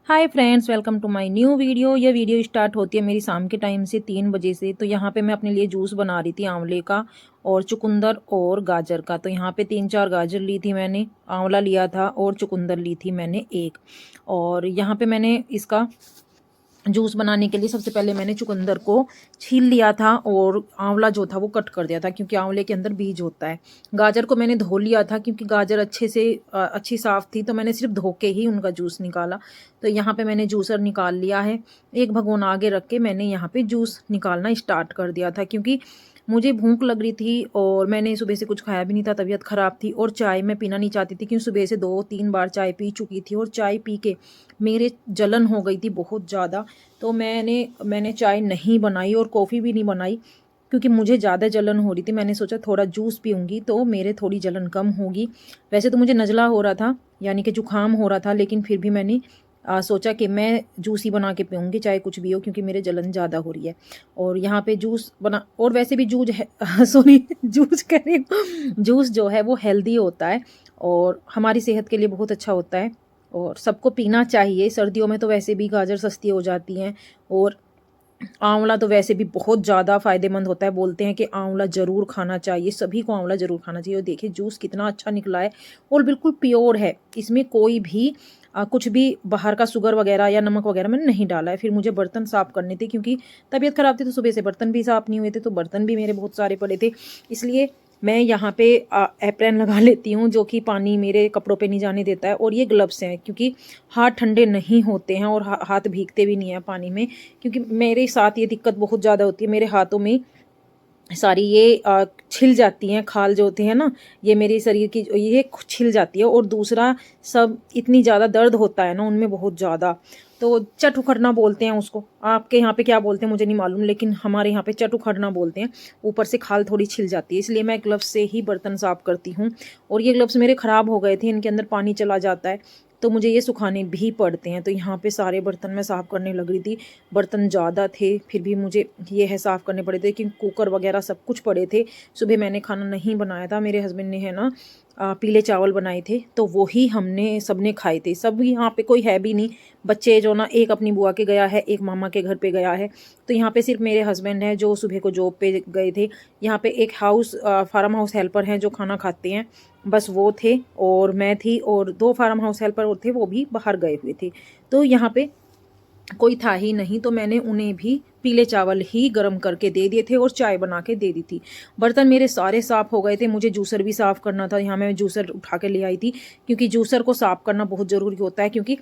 Hi friends, welcome to my new video. ये video start होती है मेरी शाम के टाइम से 3 बजे से। तो यहाँ पे मैं अपने लिए जूस बना रही थी आंवले का और चुकंदर और गाजर का। तो यहाँ पे 3-4 गाजर ली थी मैंने, आंवला लिया था और चुकंदर ली थी मैंने एक। और यहाँ पे मैंने इसका जूस बनाने के लिए सबसे पहले मैंने चुकंदर को छील लिया था और आंवला जो था वो कट कर दिया था, क्योंकि आंवले के अंदर बीज होता है। गाजर को मैंने धो लिया था, क्योंकि गाजर अच्छे से अच्छी साफ़ थी, तो मैंने सिर्फ धो के ही उनका जूस निकाला। तो यहाँ पे मैंने जूसर निकाल लिया है। एक भगोना आगे रख के मैंने यहाँ पे जूस निकालना स्टार्ट कर दिया था, क्योंकि मुझे भूख लग रही थी और मैंने सुबह से कुछ खाया भी नहीं था, तबीयत ख़राब थी और चाय मैं पीना नहीं चाहती थी, क्योंकि सुबह से 2-3 बार चाय पी चुकी थी और चाय पी के मेरे जलन हो गई थी बहुत ज़्यादा। तो मैंने चाय नहीं बनाई और कॉफ़ी भी नहीं बनाई, क्योंकि मुझे ज़्यादा जलन हो रही थी। मैंने सोचा थोड़ा जूस पीऊँगी तो मेरे थोड़ी जलन कम होगी। वैसे तो मुझे नज़ला हो रहा था, यानी कि जुकाम हो रहा था, लेकिन फिर भी मैंने सोचा कि मैं जूस ही बना के पीऊँगी, चाहे कुछ भी हो, क्योंकि मेरे जलन ज़्यादा हो रही है। और यहाँ पे जूस बना, और वैसे भी जूस है सॉरी जूस कह रही हूँ, जूस जो है वो हेल्दी होता है और हमारी सेहत के लिए बहुत अच्छा होता है और सबको पीना चाहिए। सर्दियों में तो वैसे भी गाजर सस्ती हो जाती हैं और आंवला तो वैसे भी बहुत ज़्यादा फ़ायदेमंद होता है। बोलते हैं कि आंवला ज़रूर खाना चाहिए, सभी को आंवला ज़रूर खाना चाहिए। और देखिए जूस कितना अच्छा निकला है और बिल्कुल प्योर है। इसमें कोई भी कुछ भी बाहर का शुगर वगैरह या नमक वगैरह मैंने नहीं डाला है। फिर मुझे बर्तन साफ़ करने थे, क्योंकि तबीयत ख़राब थी, तो सुबह से बर्तन भी साफ़ नहीं हुए थे, तो बर्तन भी मेरे बहुत सारे पड़े थे। इसलिए मैं यहाँ पे एप्रन लगा लेती हूँ, जो कि पानी मेरे कपड़ों पे नहीं जाने देता है। और ये ग्लव्स हैं, क्योंकि हाथ ठंडे नहीं होते हैं और हाथ भीगते भी नहीं हैं पानी में, क्योंकि मेरे साथ ये दिक्कत बहुत ज़्यादा होती है। मेरे हाथों में सारी ये छिल जाती हैं, खाल जो होती है ना, ये मेरे शरीर की ये छिल जाती है। और दूसरा सब इतनी ज़्यादा दर्द होता है ना उनमें, बहुत ज़्यादा। तो चट उखड़ना बोलते हैं उसको, आपके यहाँ पे क्या बोलते हैं मुझे नहीं मालूम, लेकिन हमारे यहाँ पे चट उखड़ना बोलते हैं। ऊपर से खाल थोड़ी छिल जाती है, इसलिए मैं ग्लव्स से ही बर्तन साफ़ करती हूँ। और ये ग्लव्स मेरे ख़राब हो गए थे, इनके अंदर पानी चला जाता है, तो मुझे ये सुखाने भी पड़ते हैं। तो यहाँ पे सारे बर्तन मैं साफ़ करने लग रही थी। बर्तन ज़्यादा थे, फिर भी मुझे ये है साफ़ करने पड़े थे, क्योंकि कुकर वगैरह सब कुछ पड़े थे। सुबह मैंने खाना नहीं बनाया था, मेरे हस्बैंड ने है ना पीले चावल बनाए थे, तो वही हमने सबने खाए थे। सब यहाँ पे कोई है भी नहीं, बच्चे जो ना, एक अपनी बुआ के गया है, एक मामा के घर पे गया है। तो यहाँ पे सिर्फ मेरे हस्बैंड हैं जो सुबह को जॉब पे गए थे। यहाँ पे एक फार्म हाउस हेल्पर हैं जो खाना खाते हैं, बस वो थे और मैं थी, और 2 फार्म हाउस हेल्पर और थे, वो भी बाहर गए हुए थे। तो यहाँ पे कोई था ही नहीं, तो मैंने उन्हें भी पीले चावल ही गर्म करके दे दिए थे और चाय बना के दे दी थी। बर्तन मेरे सारे साफ़ हो गए थे, मुझे जूसर भी साफ़ करना था। यहाँ मैं जूसर उठा के ले आई थी, क्योंकि जूसर को साफ़ करना बहुत ज़रूरी होता है, क्योंकि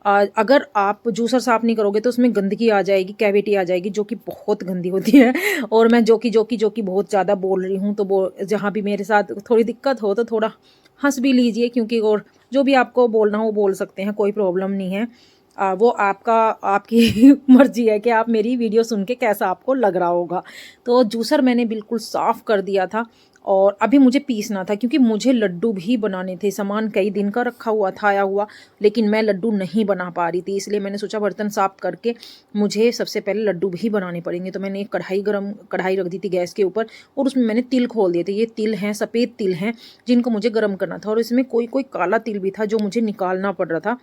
अगर आप जूसर साफ़ नहीं करोगे तो उसमें गंदगी आ जाएगी, कैविटी आ जाएगी, जो कि बहुत गंदी होती है। और मैं जो कि बहुत ज़्यादा बोल रही हूँ, तो जहाँ भी मेरे साथ थोड़ी दिक्कत हो तो थोड़ा हंस भी लीजिए, क्योंकि और जो भी आपको बोलना हो बोल सकते हैं, कोई प्रॉब्लम नहीं है। वो आपकी मर्ज़ी है कि आप मेरी वीडियो सुन के कैसा आपको लग रहा होगा। तो जूसर मैंने बिल्कुल साफ़ कर दिया था और अभी मुझे पीसना था, क्योंकि मुझे लड्डू भी बनाने थे। सामान कई दिन का रखा हुआ था आया हुआ, लेकिन मैं लड्डू नहीं बना पा रही थी, इसलिए मैंने सोचा बर्तन साफ़ करके मुझे सबसे पहले लड्डू भी बनाने पड़ेंगे। तो मैंने एक कढ़ाई रख दी थी गैस के ऊपर, और उसमें मैंने तिल खोल दिए थे। ये तिल हैं, सफ़ेद तिल हैं, जिनको मुझे गर्म करना था। और इसमें कोई कोई काला तिल भी था जो मुझे निकालना पड़ रहा था,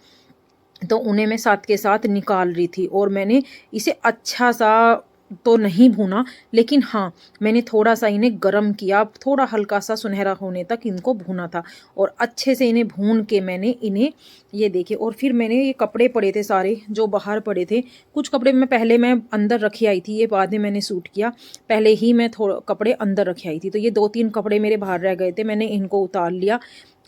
तो उन्हें मैं साथ के साथ निकाल रही थी। और मैंने इसे अच्छा सा तो नहीं भूना, लेकिन हाँ, मैंने थोड़ा सा इन्हें गरम किया, थोड़ा हल्का सा सुनहरा होने तक इनको भूना था। और अच्छे से इन्हें भून के मैंने इन्हें, ये देखिए, और फिर मैंने ये कपड़े पड़े थे सारे जो बाहर पड़े थे, कुछ कपड़े मैं अंदर रखी आई थी, ये बाद में मैंने सूट किया। पहले ही मैं थोड़ा कपड़े अंदर रखी आई थी, तो ये 2-3 कपड़े मेरे बाहर रह गए थे, मैंने इनको उतार लिया।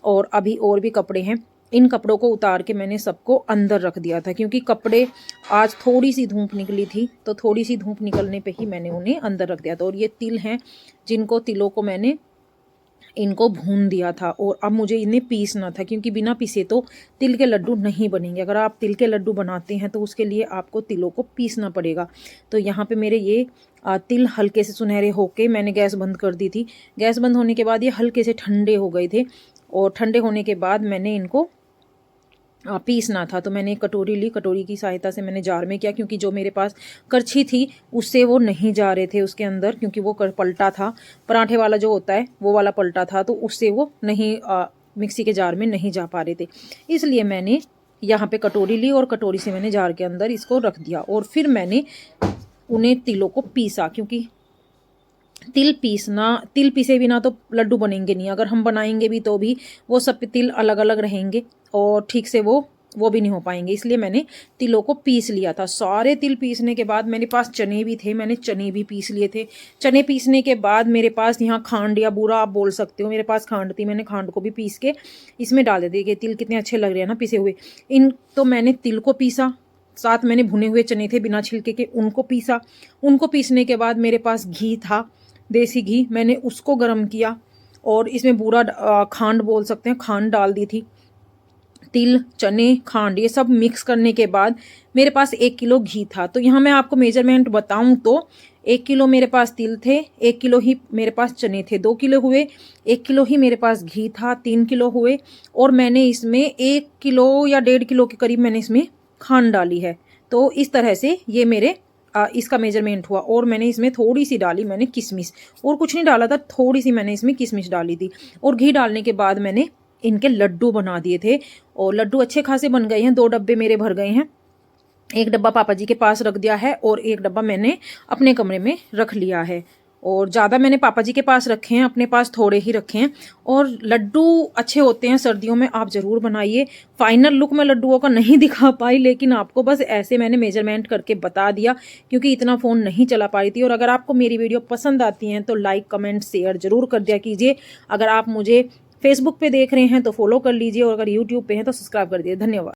और अभी और भी कपड़े हैं, इन कपड़ों को उतार के मैंने सबको अंदर रख दिया था, क्योंकि कपड़े आज थोड़ी सी धूप निकली थी, तो थोड़ी सी धूप निकलने पे ही मैंने उन्हें अंदर रख दिया था। और ये तिल हैं, जिनको तिलों को मैंने इनको भून दिया था, और अब मुझे इन्हें पीसना था, क्योंकि बिना पीसे तो तिल के लड्डू नहीं बनेंगे। अगर आप तिल के लड्डू बनाते हैं तो उसके लिए आपको तिलों को पीसना पड़ेगा। तो यहाँ पे मेरे ये तिल हल्के से सुनहरे होके मैंने गैस बंद कर दी थी। गैस बंद होने के बाद ये हल्के से ठंडे हो गए थे, और ठंडे होने के बाद मैंने इनको पीसना था। तो मैंने एक कटोरी ली, कटोरी की सहायता से मैंने जार में किया, क्योंकि जो मेरे पास करछी थी उससे वो नहीं जा रहे थे उसके अंदर, क्योंकि वो पलटा था, पराठे वाला जो होता है वो वाला पलटा था, तो उससे वो नहीं मिक्सी के जार में नहीं जा पा रहे थे। इसलिए मैंने यहाँ पे कटोरी ली और कटोरी से मैंने जार के अंदर इसको रख दिया और फिर मैंने उन्हें तिलों को पीसा, क्योंकि तिल पीसे बिना तो लड्डू बनेंगे नहीं। अगर हम बनाएंगे भी तो भी वो सब तिल अलग अलग रहेंगे और ठीक से वो भी नहीं हो पाएंगे, इसलिए मैंने तिलों को पीस लिया था। सारे तिल पीसने के बाद मेरे पास चने भी थे, मैंने चने भी पीस लिए थे। चने पीसने के बाद मेरे पास यहाँ खांड या बूरा आप बोल सकते हो, मेरे पास खांड थी, मैंने खांड को भी पीस के इसमें डाल देते कि तिल कितने अच्छे लग रहे हैं ना पिसे हुए। तो मैंने तिल को पीसा, साथ मैंने भुने हुए चने थे बिना छिलके के, उनको पीसा। उनको पीसने के बाद मेरे पास घी था, देसी घी, मैंने उसको गर्म किया और इसमें बूरा खांड बोल सकते हैं, खांड डाल दी थी। तिल, चने, खांड ये सब मिक्स करने के बाद मेरे पास 1 किलो घी था। तो यहाँ मैं आपको मेजरमेंट बताऊँ तो 1 किलो मेरे पास तिल थे, 1 किलो ही मेरे पास चने थे, 2 किलो हुए, 1 किलो ही मेरे पास घी था, 3 किलो हुए। और मैंने इसमें 1 किलो या 1.5 किलो के करीब मैंने इसमें खांड डाली है। तो इस तरह से ये मेरे इसका मेजरमेंट हुआ। और मैंने इसमें थोड़ी सी डाली मैंने किशमिश, और कुछ नहीं डाला था, थोड़ी सी मैंने इसमें किशमिश डाली थी। और घी डालने के बाद मैंने इनके लड्डू बना दिए थे और लड्डू अच्छे खासे बन गए हैं। 2 डब्बे मेरे भर गए हैं, 1 डब्बा पापा जी के पास रख दिया है और 1 डब्बा मैंने अपने कमरे में रख लिया है। और ज़्यादा मैंने पापा जी के पास रखे हैं, अपने पास थोड़े ही रखे हैं। और लड्डू अच्छे होते हैं सर्दियों में, आप ज़रूर बनाइए। फाइनल लुक मैं लड्डुओं का नहीं दिखा पाई, लेकिन आपको बस ऐसे मैंने मेजरमेंट करके बता दिया, क्योंकि इतना फ़ोन नहीं चला पा रही थी। और अगर आपको मेरी वीडियो पसंद आती हैं तो लाइक, कमेंट, शेयर ज़रूर कर दिया कीजिए। अगर आप मुझे फेसबुक पे देख रहे हैं तो फॉलो कर लीजिए और अगर यूट्यूब पे हैं तो सब्सक्राइब कर दीजिए। धन्यवाद।